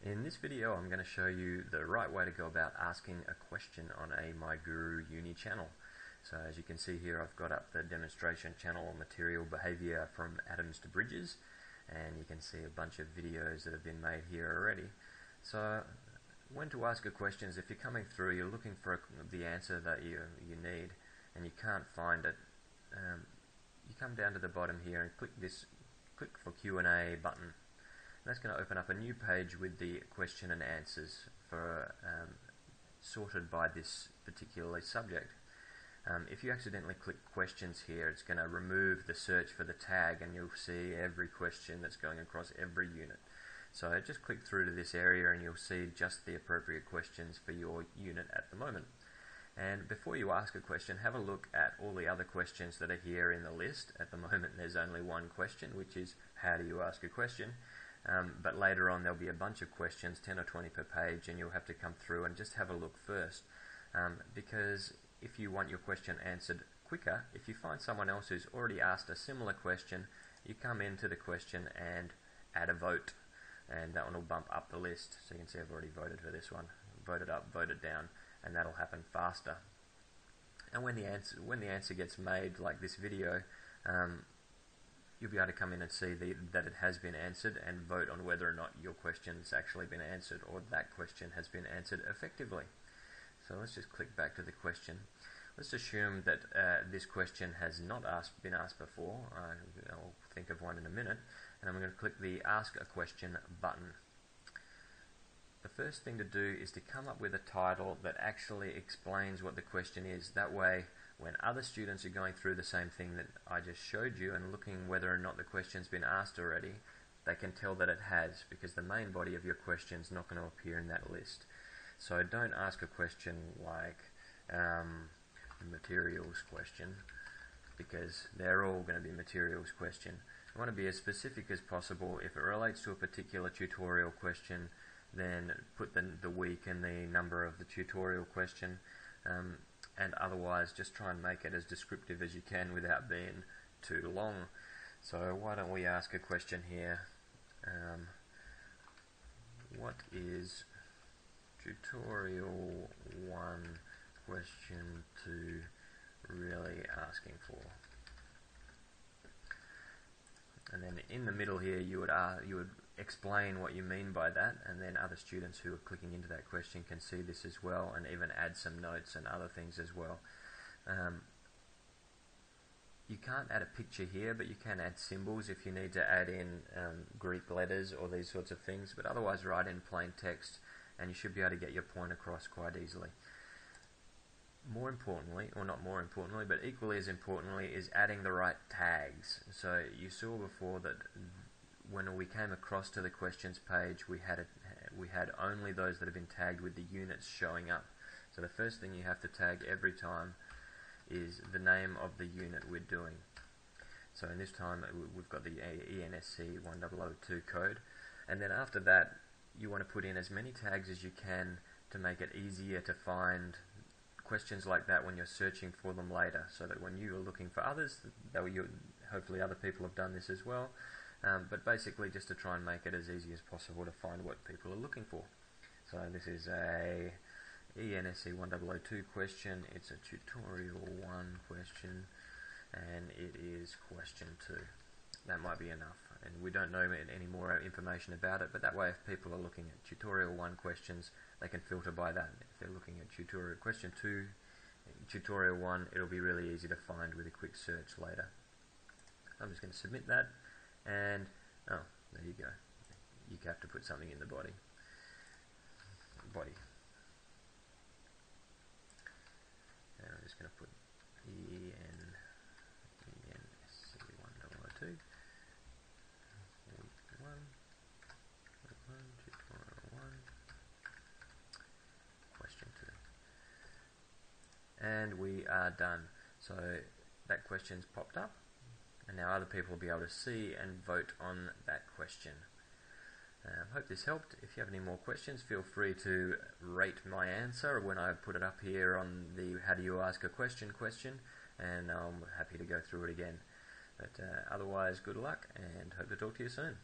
In this video I'm going to show you the right way to go about asking a question on a MyGuru Uni channel. So as you can see here, I've got up the demonstration channel on material behavior from atoms to bridges, and you can see a bunch of videos that have been made here already. So when to ask a question is if you're coming through, you're looking for the answer that you need and you can't find it, you come down to the bottom here and click for Q&A button. That's going to open up a new page with the question and answers for sorted by this particular subject. If you accidentally click questions here, it's going to remove the search for the tag and you'll see every question that's going across every unit. So just click through to this area and you'll see just the appropriate questions for your unit at the moment. And before you ask a question, have a look at all the other questions that are here in the list. At the moment there's only one question, which is how do you ask a question? But later on there'll be a bunch of questions, 10 or 20 per page, and you'll have to come through and just have a look first. Because if you want your question answered quicker, if you find someone else who's already asked a similar question, you come into the question and add a vote, and that one will bump up the list. So you can see I've already voted for this one, voted up, voted down, and that'll happen faster. And when the answer gets made, like this video, you'll be able to come in and see that it has been answered and vote on whether or not your question's actually been answered or that question has been answered effectively. So let's just click back to the question. Let's assume that this question has not been asked before. I'll think of one in a minute, and I'm going to click the Ask a Question button. The first thing to do is to come up with a title that actually explains what the question is. That way, when other students are going through the same thing that I just showed you and looking whether or not the question's been asked already, they can tell that it has, because the main body of your question is not going to appear in that list. So don't ask a question like materials question, because they're all going to be materials question. You want to be as specific as possible. If it relates to a particular tutorial question, then put the week and the number of the tutorial question, and otherwise just try and make it as descriptive as you can without being too long. So why don't we ask a question here? What is tutorial 1 question 2 really asking for? And then in the middle here you would explain what you mean by that, and then other students who are clicking into that question can see this as well, and even add some notes and other things as well. You can't add a picture here, but you can add symbols if you need to add in Greek letters or these sorts of things, but otherwise write in plain text and you should be able to get your point across quite easily. More importantly, or not more importantly, but equally as importantly, is adding the right tags. So you saw before that when we came across to the questions page, we had only those that have been tagged with the units showing up. So the first thing you have to tag every time is the name of the unit we're doing. So in this time we've got the ENSC 1002 code, and then after that you want to put in as many tags as you can to make it easier to find questions like that when you're searching for them later, so that when you are looking for others, hopefully other people have done this as well, but basically just to try and make it as easy as possible to find what people are looking for. So this is a ENSC 1002 question, it's a tutorial 1 question, and it is question 2. That might be enough, and we don't know any more information about it, but that way if people are looking at tutorial 1 questions, they can filter by that. If they're looking at tutorial question 2, tutorial 1, it'll be really easy to find with a quick search later. I'm just going to submit that, and oh, there you go. You have to put something in the body. And I'm just going to put ENSC 1002 week 1, tutorial 1, question 2. And we are done. So that question's popped up, and now other people will be able to see and vote on that question. Hope this helped. If you have any more questions, feel free to rate my answer when I put it up here on the How Do You Ask a Question question, and I'm happy to go through it again. But otherwise, good luck, and hope to talk to you soon.